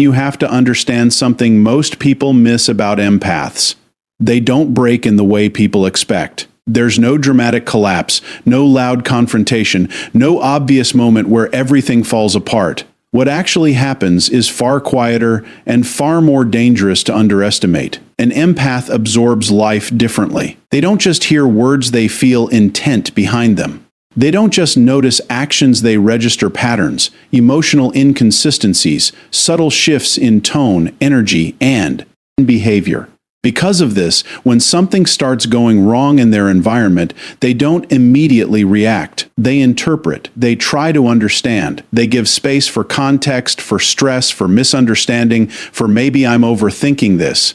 You have to understand something most people miss about empaths. They don't break in the way people expect. There's no dramatic collapse, no loud confrontation, no obvious moment where everything falls apart. What actually happens is far quieter and far more dangerous to underestimate. An empath absorbs life differently. They don't just hear words, they feel intent behind them. They don't just notice actions, they register patterns, emotional inconsistencies, subtle shifts in tone, energy, and behavior. Because of this, when something starts going wrong in their environment, they don't immediately react. They interpret. They try to understand. They give space for context, for stress, for misunderstanding, for maybe I'm overthinking this.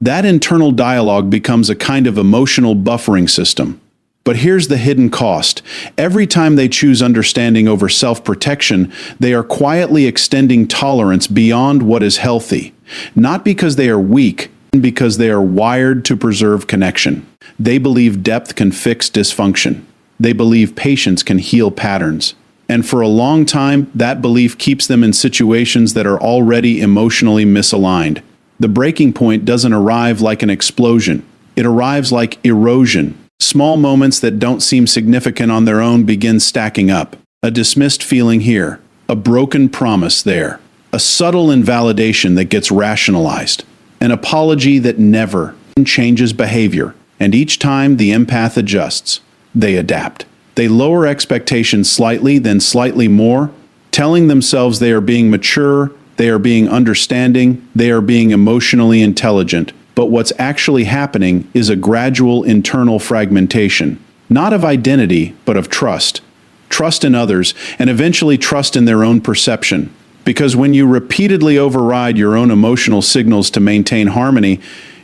That internal dialogue becomes a kind of emotional buffering system. But here's the hidden cost. Every time they choose understanding over self-protection, they are quietly extending tolerance beyond what is healthy. Not because they are weak, because they are wired to preserve connection. They believe depth can fix dysfunction. They believe patience can heal patterns. And for a long time, that belief keeps them in situations that are already emotionally misaligned. The breaking point doesn't arrive like an explosion. It arrives like erosion. Small moments that don't seem significant on their own begin stacking up. A dismissed feeling here, a broken promise there, a subtle invalidation that gets rationalized. An apology that never changes behavior, and each time the empath adjusts, they adapt. They lower expectations slightly, then slightly more, telling themselves they are being mature, they are being understanding, they are being emotionally intelligent. But what's actually happening is a gradual internal fragmentation, not of identity, but of trust. Trust in others, and eventually trust in their own perception. Because when you repeatedly override your own emotional signals to maintain harmony,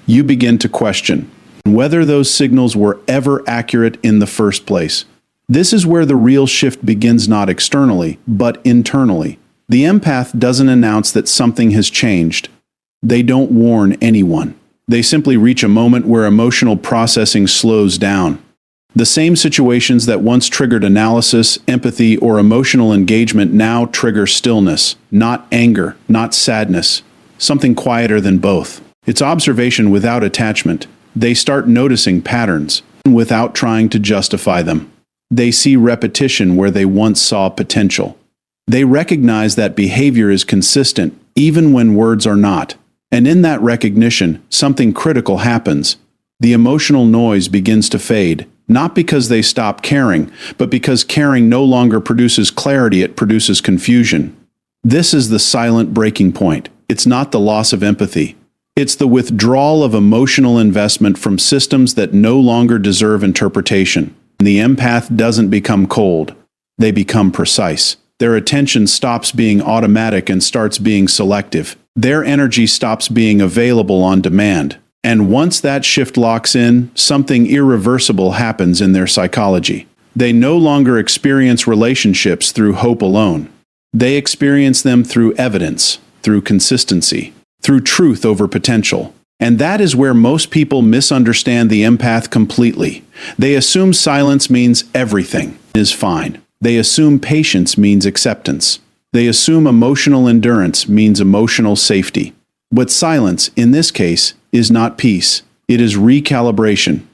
you begin to question whether those signals were ever accurate in the first place. This is where the real shift begins, not externally, but internally. The empath doesn't announce that something has changed. They don't warn anyone. They simply reach a moment where emotional processing slows down. The same situations that once triggered analysis, empathy, or emotional engagement now trigger stillness, not anger, not sadness, something quieter than both. It's observation without attachment. They start noticing patterns without trying to justify them. They see repetition where they once saw potential. They recognize that behavior is consistent even when words are not. And in that recognition, something critical happens. The emotional noise begins to fade. Not because they stop caring, but because caring no longer produces clarity, it produces confusion. This is the silent breaking point. It's not the loss of empathy. It's the withdrawal of emotional investment from systems that no longer deserve interpretation. The empath doesn't become cold. They become precise. Their attention stops being automatic and starts being selective. Their energy stops being available on demand. And once that shift locks in, something irreversible happens in their psychology. They no longer experience relationships through hope alone. They experience them through evidence, through consistency, through truth over potential. And that is where most people misunderstand the empath completely. They assume silence means everything is fine. They assume patience means acceptance. They assume emotional endurance means emotional safety. But silence, in this case, is not peace. It is recalibration.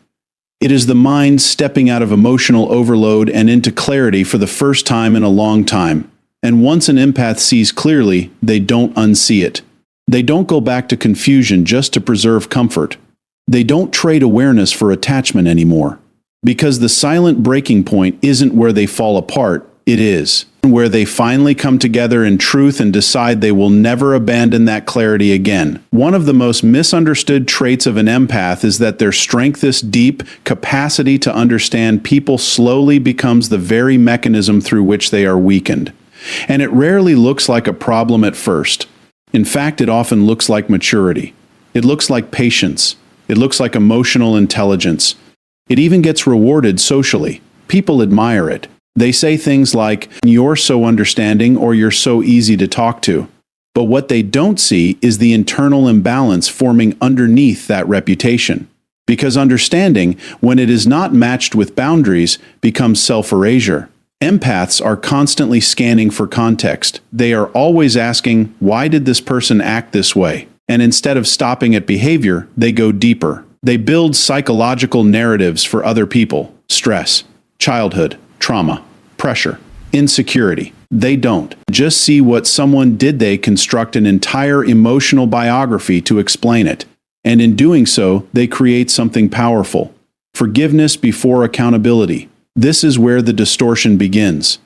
It is the mind stepping out of emotional overload and into clarity for the first time in a long time. And once an empath sees clearly, they don't unsee it. They don't go back to confusion just to preserve comfort. They don't trade awareness for attachment anymore. Because the silent breaking point isn't where they fall apart, it is where they finally come together in truth and decide they will never abandon that clarity again. One of the most misunderstood traits of an empath is that their strength, this deep capacity to understand people, slowly becomes the very mechanism through which they are weakened. And it rarely looks like a problem at first. In fact, it often looks like maturity. It looks like patience. It looks like emotional intelligence. It even gets rewarded socially. People admire it. They say things like, "You're so understanding," or "You're so easy to talk to." But what they don't see is the internal imbalance forming underneath that reputation. Because understanding, when it is not matched with boundaries, becomes self-erasure. Empaths are constantly scanning for context. They are always asking, why did this person act this way? And instead of stopping at behavior, they go deeper. They build psychological narratives for other people: stress, childhood, trauma, pressure, insecurity. They don't just see what someone did, they construct an entire emotional biography to explain it. And in doing so, they create something powerful: forgiveness before accountability. This is where the distortion begins.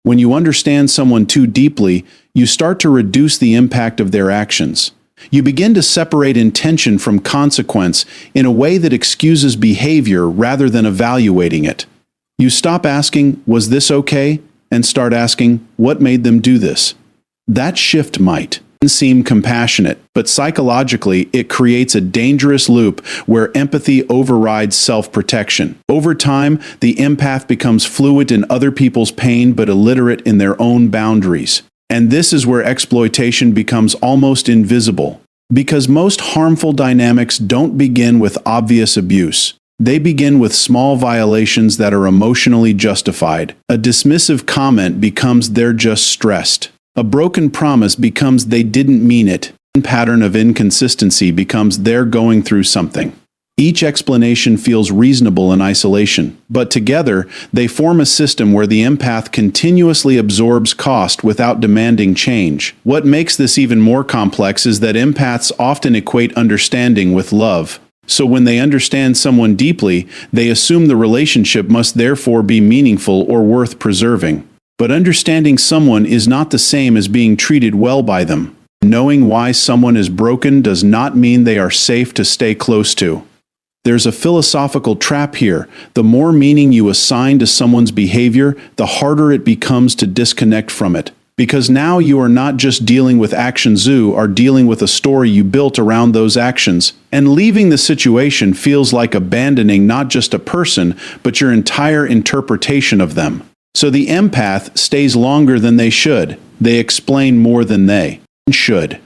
When you understand someone too deeply, you start to reduce the impact of their actions. You begin to separate intention from consequence in a way that excuses behavior rather than evaluating it. You stop asking, was this okay? And start asking, what made them do this? That shift might seem compassionate, but psychologically it creates a dangerous loop where empathy overrides self-protection. Over time, the empath becomes fluent in other people's pain but illiterate in their own boundaries. And this is where exploitation becomes almost invisible. Because most harmful dynamics don't begin with obvious abuse. They begin with small violations that are emotionally justified. A dismissive comment becomes "they're just stressed." A broken promise becomes "they didn't mean it." A pattern of inconsistency becomes "they're going through something." Each explanation feels reasonable in isolation, but together they form a system where the empath continuously absorbs cost without demanding change. What makes this even more complex is that empaths often equate understanding with love. So when they understand someone deeply, they assume the relationship must therefore be meaningful or worth preserving. But understanding someone is not the same as being treated well by them. Knowing why someone is broken does not mean they are safe to stay close to. There's a philosophical trap here. The more meaning you assign to someone's behavior, the harder it becomes to disconnect from it. Because now you are not just dealing with actions, you are dealing with a story you built around those actions. And leaving the situation feels like abandoning not just a person, but your entire interpretation of them. So the empath stays longer than they should. They explain more than they should.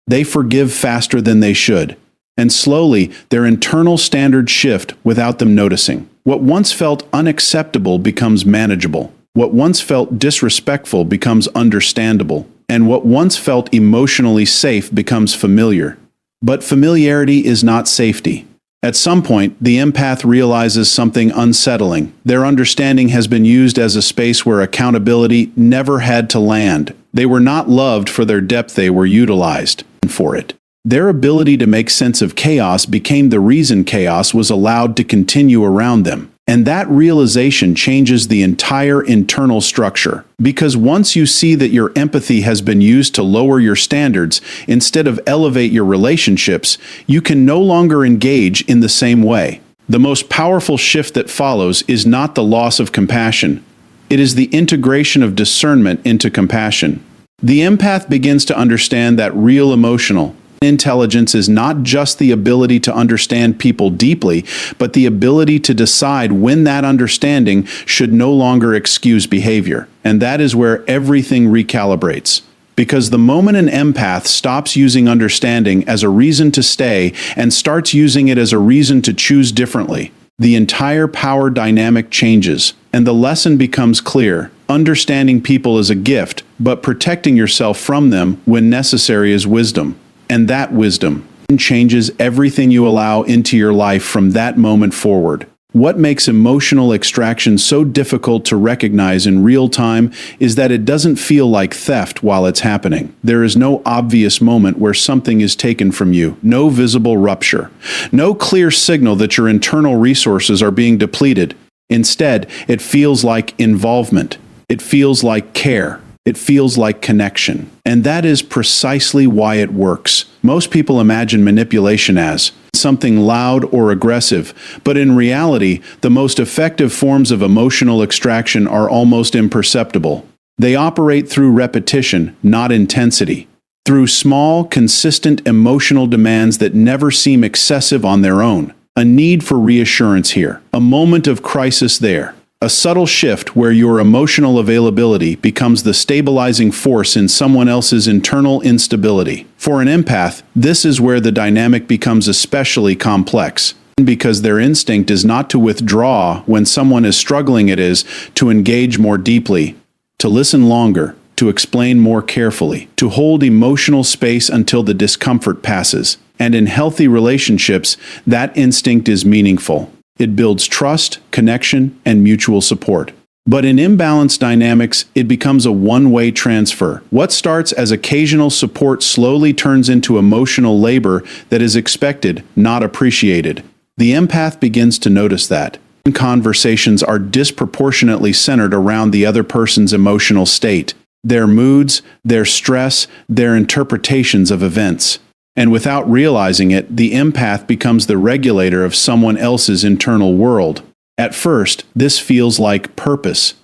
They forgive faster than they should. And slowly, their internal standards shift without them noticing. What once felt unacceptable becomes manageable. What once felt disrespectful becomes understandable. And what once felt emotionally safe becomes familiar. But familiarity is not safety. At some point, the empath realizes something unsettling. Their understanding has been used as a space where accountability never had to land. They were not loved for their depth, they were utilized for it. Their ability to make sense of chaos became the reason chaos was allowed to continue around them. And that realization changes the entire internal structure. Because once you see that your empathy has been used to lower your standards instead of elevate your relationships, you can no longer engage in the same way. The most powerful shift that follows is not the loss of compassion. It is the integration of discernment into compassion. The empath begins to understand that real emotional intelligence is not just the ability to understand people deeply, but the ability to decide when that understanding should no longer excuse behavior. And that is where everything recalibrates. Because the moment an empath stops using understanding as a reason to stay and starts using it as a reason to choose differently, the entire power dynamic changes, and the lesson becomes clear. Understanding people is a gift, but protecting yourself from them when necessary is wisdom. And that wisdom changes everything you allow into your life from that moment forward. What makes emotional extraction so difficult to recognize in real time is that it doesn't feel like theft while it's happening. There is no obvious moment where something is taken from you, no visible rupture, no clear signal that your internal resources are being depleted. Instead, it feels like involvement. It feels like care. It feels like connection. And that is precisely why it works. Most people imagine manipulation as something loud or aggressive, but in reality, the most effective forms of emotional extraction are almost imperceptible. They operate through repetition, not intensity. Through small, consistent emotional demands that never seem excessive on their own. A need for reassurance here. A moment of crisis there. A subtle shift where your emotional availability becomes the stabilizing force in someone else's internal instability. For an empath, this is where the dynamic becomes especially complex. because their instinct is not to withdraw when someone is struggling, it is to engage more deeply, to listen longer, to explain more carefully, to hold emotional space until the discomfort passes. And in healthy relationships, that instinct is meaningful. It builds trust, connection, and mutual support. But in imbalanced dynamics, it becomes a one-way transfer. What starts as occasional support slowly turns into emotional labor that is expected, not appreciated. The empath begins to notice that conversations are disproportionately centered around the other person's emotional state, their moods, their stress, their interpretations of events. And without realizing it, the empath becomes the regulator of someone else's internal world. At first, this feels like purpose.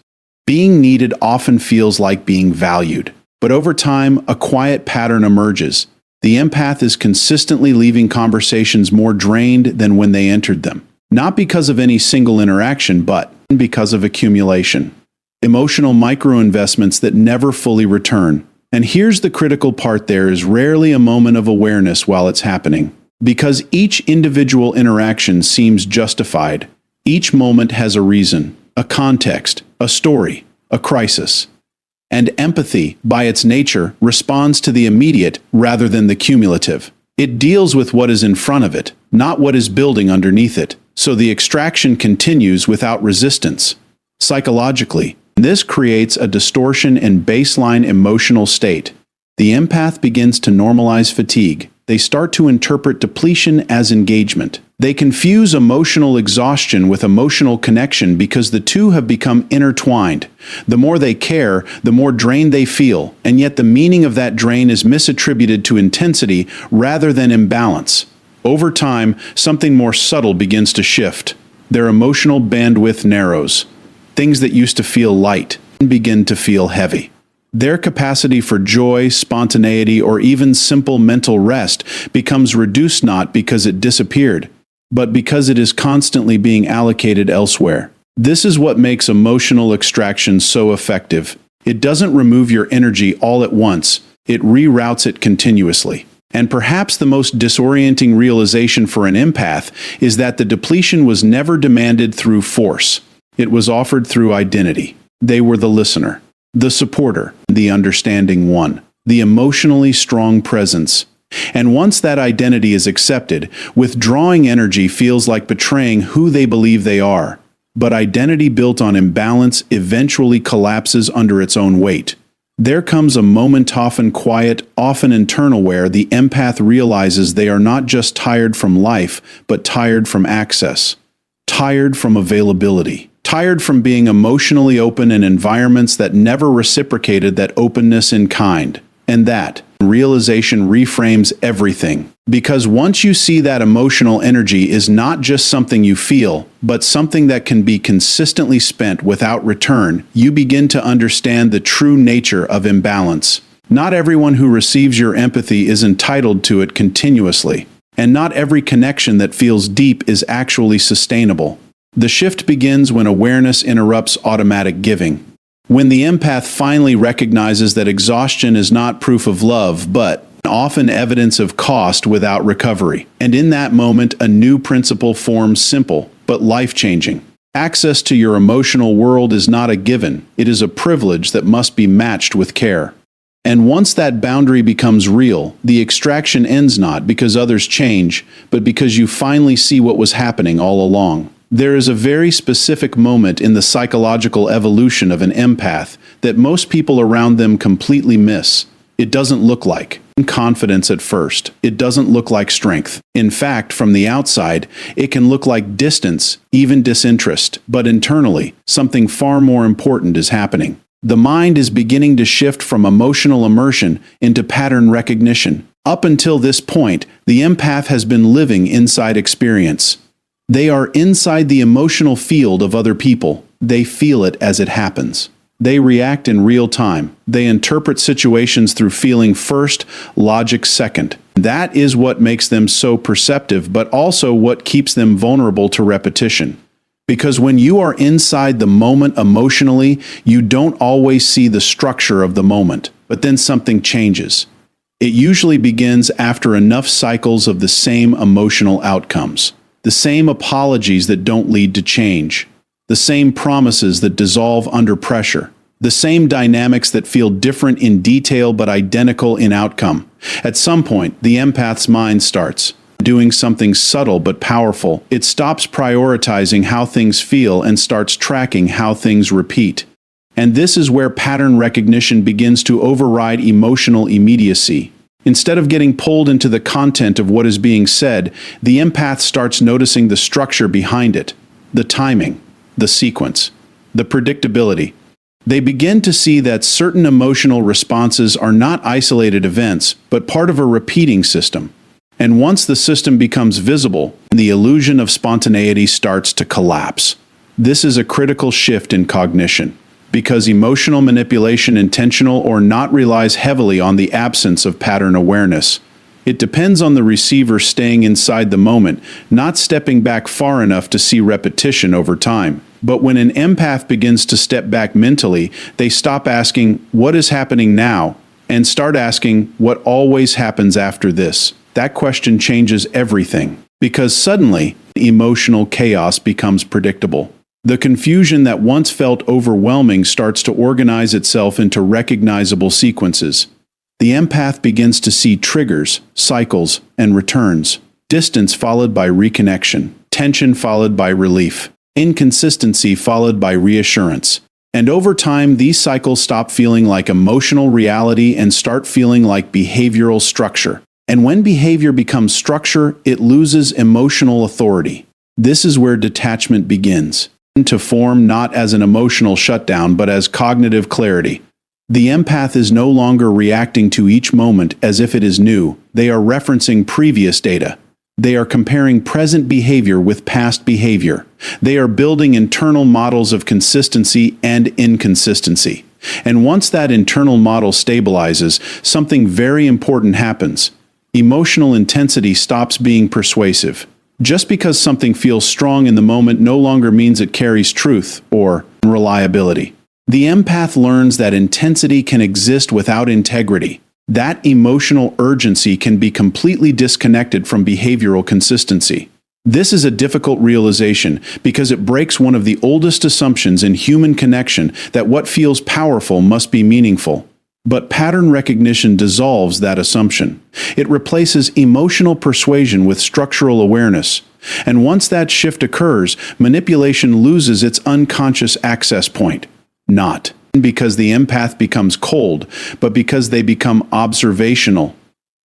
Being needed often feels like being valued. But over time, a quiet pattern emerges. The empath is consistently leaving conversations more drained than when they entered them. Not because of any single interaction, but because of accumulation. Emotional microinvestments that never fully return. And here's the critical part: there is rarely a moment of awareness while it's happening. Because each individual interaction seems justified. Each moment has a reason, a context, a story, a crisis. And empathy, by its nature, responds to the immediate rather than the cumulative. It deals with what is in front of it, not what is building underneath it. So the extraction continues without resistance. Psychologically, this creates a distortion in baseline emotional state. The empath begins to normalize fatigue. They start to interpret depletion as engagement. They confuse emotional exhaustion with emotional connection because the two have become intertwined. The more they care, the more drained they feel, and yet the meaning of that drain is misattributed to intensity rather than imbalance. Over time, something more subtle begins to shift. Their emotional bandwidth narrows. Things that used to feel light begin to feel heavy. Their capacity for joy, spontaneity, or even simple mental rest becomes reduced, not because it disappeared, but because it is constantly being allocated elsewhere. This is what makes emotional extraction so effective. It doesn't remove your energy all at once, it reroutes it continuously. And perhaps the most disorienting realization for an empath is that the depletion was never demanded through force. It was offered through identity. They were the listener, the supporter, the understanding one, the emotionally strong presence. And once that identity is accepted, withdrawing energy feels like betraying who they believe they are. But identity built on imbalance eventually collapses under its own weight. There comes a moment, often quiet, often internal, where the empath realizes they are not just tired from life, but tired from access, tired from availability, tired from being emotionally open in environments that never reciprocated that openness in kind. And that realization reframes everything. Because once you see that emotional energy is not just something you feel, but something that can be consistently spent without return, you begin to understand the true nature of imbalance. Not everyone who receives your empathy is entitled to it continuously. And not every connection that feels deep is actually sustainable. The shift begins when awareness interrupts automatic giving. When the empath finally recognizes that exhaustion is not proof of love, but often evidence of cost without recovery. And in that moment, a new principle forms, simple but life-changing. Access to your emotional world is not a given. It is a privilege that must be matched with care. And once that boundary becomes real, the extraction ends not because others change, but because you finally see what was happening all along. There is a very specific moment in the psychological evolution of an empath that most people around them completely miss. It doesn't look like confidence at first. It doesn't look like strength. In fact, from the outside, it can look like distance, even disinterest. But internally, something far more important is happening. The mind is beginning to shift from emotional immersion into pattern recognition. Up until this point, the empath has been living inside experience. They are inside the emotional field of other people. They feel it as it happens. They react in real time. They interpret situations through feeling first, logic second. That is what makes them so perceptive, but also what keeps them vulnerable to repetition. Because when you are inside the moment emotionally, you don't always see the structure of the moment, but then something changes. It usually begins after enough cycles of the same emotional outcomes. the same apologies that don't lead to change, the same promises that dissolve under pressure, the same dynamics that feel different in detail but identical in outcome. At some point, the empath's mind starts doing something subtle but powerful. It stops prioritizing how things feel and starts tracking how things repeat. And this is where pattern recognition begins to override emotional immediacy. Instead of getting pulled into the content of what is being said, the empath starts noticing the structure behind it, the timing, the sequence, the predictability. They begin to see that certain emotional responses are not isolated events, but part of a repeating system. And once the system becomes visible, the illusion of spontaneity starts to collapse. This is a critical shift in cognition, because emotional manipulation, intentional or not, relies heavily on the absence of pattern awareness. It depends on the receiver staying inside the moment, not stepping back far enough to see repetition over time. But when an empath begins to step back mentally, they stop asking, "What is happening now?" and start asking, "What always happens after this?" That question changes everything, because suddenly, emotional chaos becomes predictable. The confusion that once felt overwhelming starts to organize itself into recognizable sequences. The empath begins to see triggers, cycles, and returns. Distance followed by reconnection. Tension followed by relief. Inconsistency followed by reassurance. And over time, these cycles stop feeling like emotional reality and start feeling like behavioral structure. And when behavior becomes structure, it loses emotional authority. This is where detachment begins to form, not as an emotional shutdown, but as cognitive clarity. The empath is no longer reacting to each moment as if it is new. They are referencing previous data. They are comparing present behavior with past behavior. They are building internal models of consistency and inconsistency. And once that internal model stabilizes, something very important happens. Emotional intensity stops being persuasive. Just because something feels strong in the moment no longer means it carries truth or reliability. The empath learns that intensity can exist without integrity. That emotional urgency can be completely disconnected from behavioral consistency. This is a difficult realization because it breaks one of the oldest assumptions in human connection, that what feels powerful must be meaningful. But pattern recognition dissolves that assumption. It replaces emotional persuasion with structural awareness. And once that shift occurs, manipulation loses its unconscious access point. Not because the empath becomes cold, but because they become observational.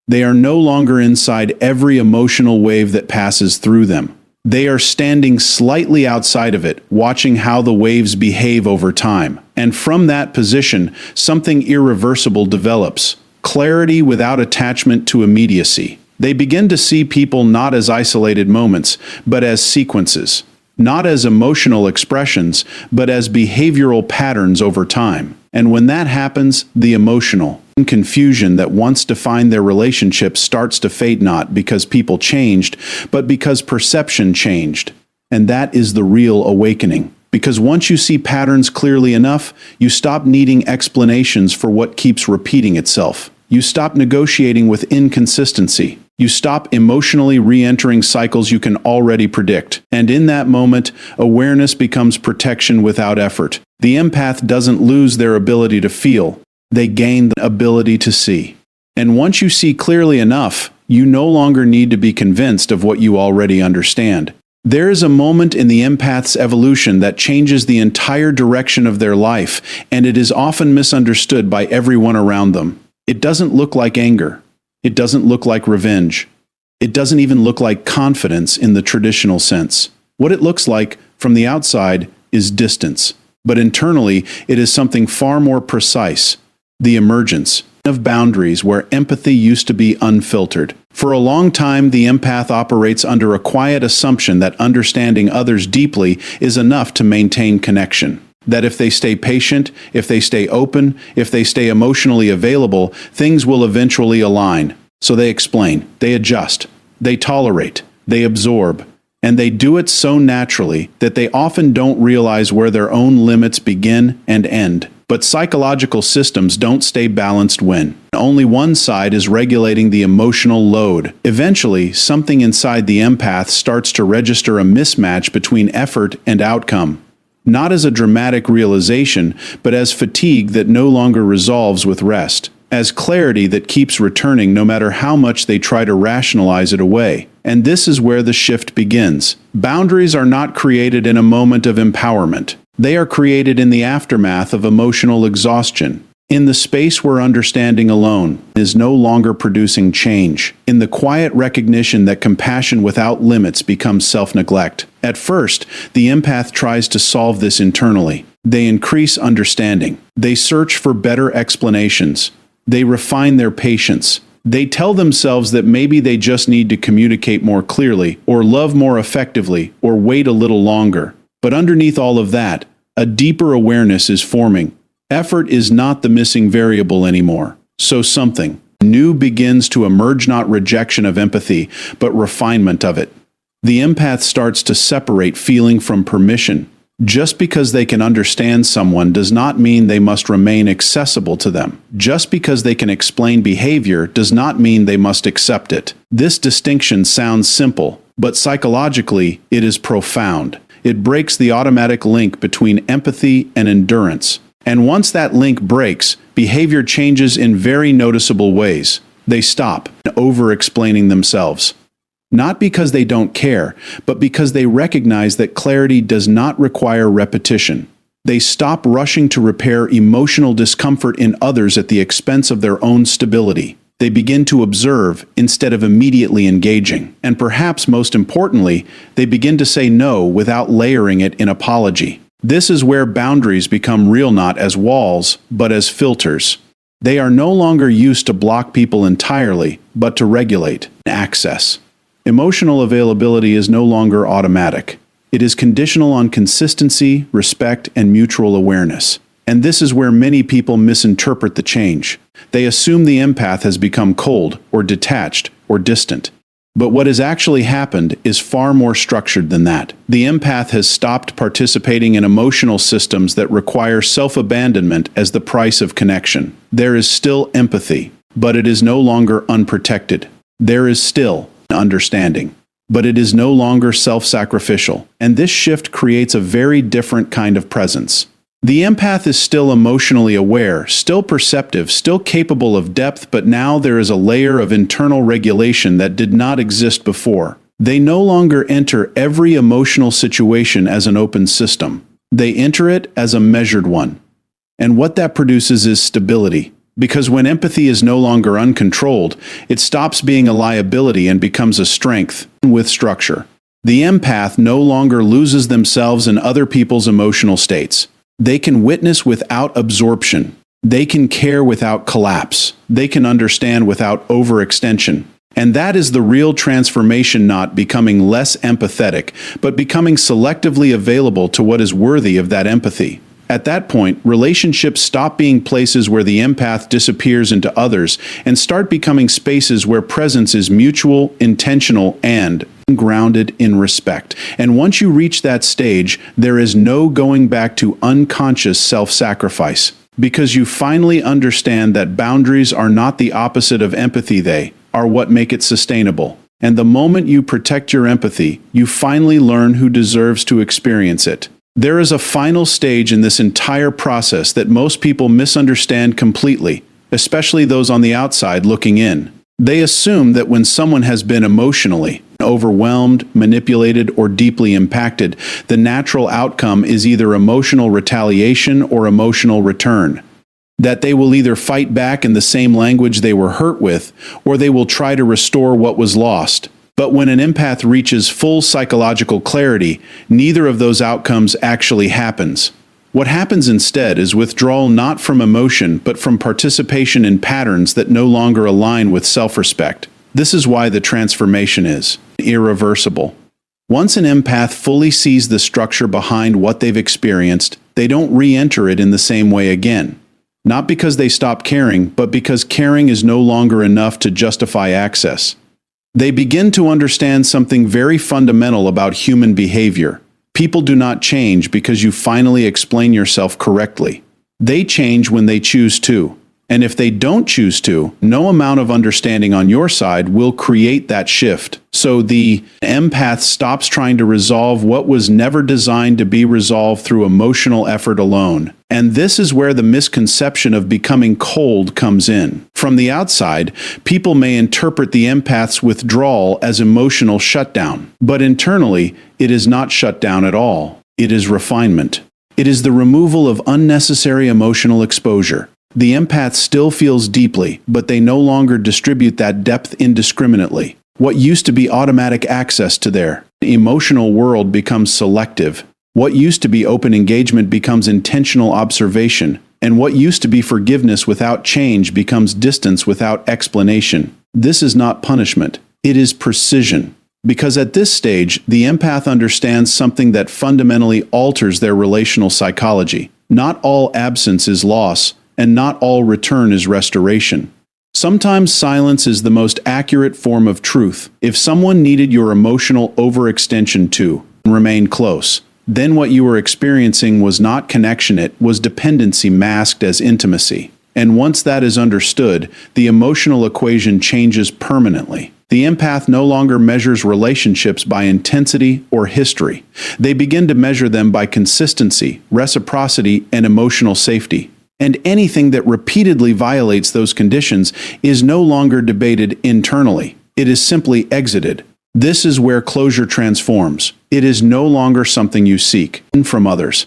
They are no longer inside every emotional wave that passes through them. They are standing slightly outside of it, watching how the waves behave over time. And from that position, something irreversible develops. Clarity without attachment to immediacy. They begin to see people not as isolated moments, but as sequences. Not as emotional expressions, but as behavioral patterns over time. And when that happens, the emotional confusion that once defined their relationship starts to fade, not because people changed, but because perception changed. And that is the real awakening. Because once you see patterns clearly enough, you stop needing explanations for what keeps repeating itself. You stop negotiating with inconsistency. You stop emotionally re-entering cycles you can already predict. And in that moment, awareness becomes protection without effort. The empath doesn't lose their ability to feel. They gain the ability to see. And once you see clearly enough, you no longer need to be convinced of what you already understand. There is a moment in the empath's evolution that changes the entire direction of their life, and it is often misunderstood by everyone around them. It doesn't look like anger. It doesn't look like revenge. It doesn't even look like confidence in the traditional sense. What it looks like from the outside is distance. But internally, it is something far more precise. The emergence of boundaries where empathy used to be unfiltered. For a long time, the empath operates under a quiet assumption that understanding others deeply is enough to maintain connection. That if they stay patient, if they stay open, if they stay emotionally available, things will eventually align. So they explain, they adjust, they tolerate, they absorb, and they do it so naturally that they often don't realize where their own limits begin and end. But psychological systems don't stay balanced when only one side is regulating the emotional load. Eventually, something inside the empath starts to register a mismatch between effort and outcome. Not as a dramatic realization, but as fatigue that no longer resolves with rest. As clarity that keeps returning no matter how much they try to rationalize it away. And this is where the shift begins. Boundaries are not created in a moment of empowerment. They are created in the aftermath of emotional exhaustion. In the space where understanding alone is no longer producing change. In the quiet recognition that compassion without limits becomes self-neglect. At first, the empath tries to solve this internally. They increase understanding. They search for better explanations. They refine their patience. They tell themselves that maybe they just need to communicate more clearly, or love more effectively, or wait a little longer. But underneath all of that, a deeper awareness is forming. Effort is not the missing variable anymore. So something new begins to emerge, not rejection of empathy, but refinement of it. The empath starts to separate feeling from permission. Just because they can understand someone does not mean they must remain accessible to them. Just because they can explain behavior does not mean they must accept it. This distinction sounds simple, but psychologically it is profound. It breaks the automatic link between empathy and endurance. And once that link breaks, behavior changes in very noticeable ways. They stop over-explaining themselves. Not because they don't care, but because they recognize that clarity does not require repetition. They stop rushing to repair emotional discomfort in others at the expense of their own stability. They begin to observe instead of immediately engaging. And perhaps most importantly, they begin to say no without layering it in apology. This is where boundaries become real, not as walls, but as filters. They are no longer used to block people entirely, but to regulate access. Emotional availability is no longer automatic. It is conditional on consistency, respect, and mutual awareness. And this is where many people misinterpret the change. They assume the empath has become cold, or detached, or distant. But what has actually happened is far more structured than that. The empath has stopped participating in emotional systems that require self-abandonment as the price of connection. There is still empathy, but it is no longer unprotected. There is still understanding, but it is no longer self-sacrificial. And this shift creates a very different kind of presence. The empath is still emotionally aware, still perceptive, still capable of depth, but now there is a layer of internal regulation that did not exist before. They no longer enter every emotional situation as an open system. They enter it as a measured one. And what that produces is stability. Because when empathy is no longer uncontrolled, it stops being a liability and becomes a strength with structure. The empath no longer loses themselves in other people's emotional states. They can witness without absorption. They can care without collapse. They can understand without overextension. And that is the real transformation, not becoming less empathetic, but becoming selectively available to what is worthy of that empathy. At that point, relationships stop being places where the empath disappears into others and start becoming spaces where presence is mutual, intentional, and grounded in respect. And once you reach that stage, there is no going back to unconscious self-sacrifice. Because you finally understand that boundaries are not the opposite of empathy, they are what make it sustainable. And the moment you protect your empathy, you finally learn who deserves to experience it. There is a final stage in this entire process that most people misunderstand completely, especially those on the outside looking in. They assume that when someone has been emotionally overwhelmed, manipulated, or deeply impacted, the natural outcome is either emotional retaliation or emotional return. That they will either fight back in the same language they were hurt with, or they will try to restore what was lost. But when an empath reaches full psychological clarity, neither of those outcomes actually happens. What happens instead is withdrawal, not from emotion, but from participation in patterns that no longer align with self-respect. This is why the transformation is irreversible. Once an empath fully sees the structure behind what they've experienced, they don't re-enter it in the same way again. Not because they stop caring, but because caring is no longer enough to justify access. They begin to understand something very fundamental about human behavior. People do not change because you finally explain yourself correctly. They change when they choose to. And if they don't choose to, no amount of understanding on your side will create that shift. So the empath stops trying to resolve what was never designed to be resolved through emotional effort alone. And this is where the misconception of becoming cold comes in. From the outside, people may interpret the empath's withdrawal as emotional shutdown. But internally, it is not shutdown at all. It is refinement. It is the removal of unnecessary emotional exposure. The empath still feels deeply, but they no longer distribute that depth indiscriminately. What used to be automatic access to their emotional world becomes selective. What used to be open engagement becomes intentional observation. And what used to be forgiveness without change becomes distance without explanation. This is not punishment. It is precision. Because at this stage, the empath understands something that fundamentally alters their relational psychology. Not all absence is loss, and not all return is restoration. Sometimes silence is the most accurate form of truth. If someone needed your emotional overextension to remain close, then what you were experiencing was not connection, it was dependency masked as intimacy. And once that is understood, the emotional equation changes permanently. The empath no longer measures relationships by intensity or history. They begin to measure them by consistency, reciprocity, and emotional safety. And anything that repeatedly violates those conditions is no longer debated internally. It is simply exited. This is where closure transforms. It is no longer something you seek from others.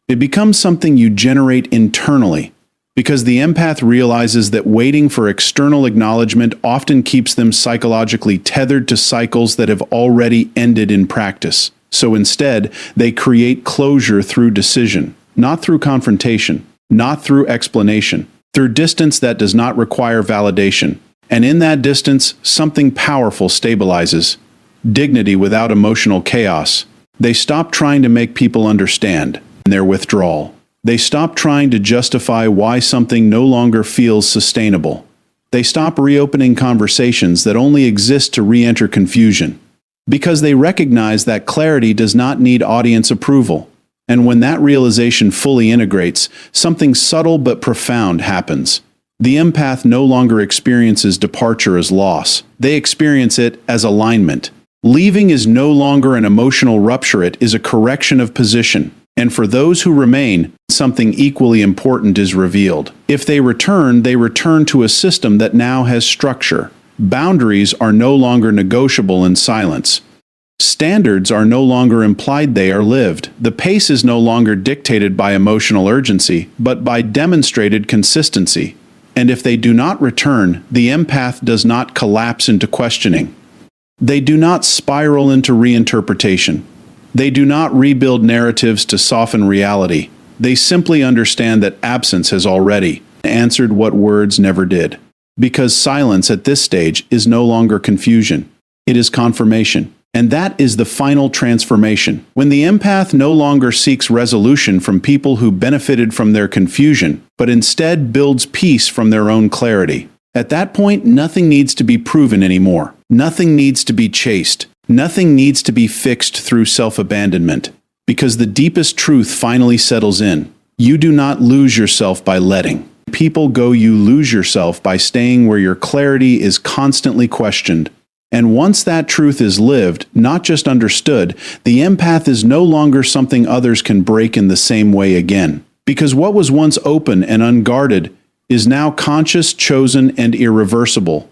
It becomes something you generate internally, because the empath realizes that waiting for external acknowledgement often keeps them psychologically tethered to cycles that have already ended in practice. So instead, they create closure through decision, not through confrontation. Not through explanation, through distance that does not require validation. And in that distance, something powerful stabilizes. Dignity without emotional chaos. They stop trying to make people understand their withdrawal. They stop trying to justify why something no longer feels sustainable. They stop reopening conversations that only exist to re-enter confusion. Because they recognize that clarity does not need audience approval. And when that realization fully integrates, something subtle but profound happens. The empath no longer experiences departure as loss. They experience it as alignment. Leaving is no longer an emotional rupture, it is a correction of position. And for those who remain, something equally important is revealed. If they return to a system that now has structure. Boundaries are no longer negotiable in silence. Standards are no longer implied, they are lived. The pace is no longer dictated by emotional urgency, but by demonstrated consistency. And if they do not return, the empath does not collapse into questioning. They do not spiral into reinterpretation. They do not rebuild narratives to soften reality. They simply understand that absence has already answered what words never did. Because silence at this stage is no longer confusion. It is confirmation. And that is the final transformation. When the empath no longer seeks resolution from people who benefited from their confusion, but instead builds peace from their own clarity. At that point, nothing needs to be proven anymore. Nothing needs to be chased. Nothing needs to be fixed through self-abandonment. Because the deepest truth finally settles in. You do not lose yourself by letting people go, you lose yourself by staying where your clarity is constantly questioned. And once that truth is lived, not just understood, the empath is no longer something others can break in the same way again. Because what was once open and unguarded is now conscious, chosen, and irreversible.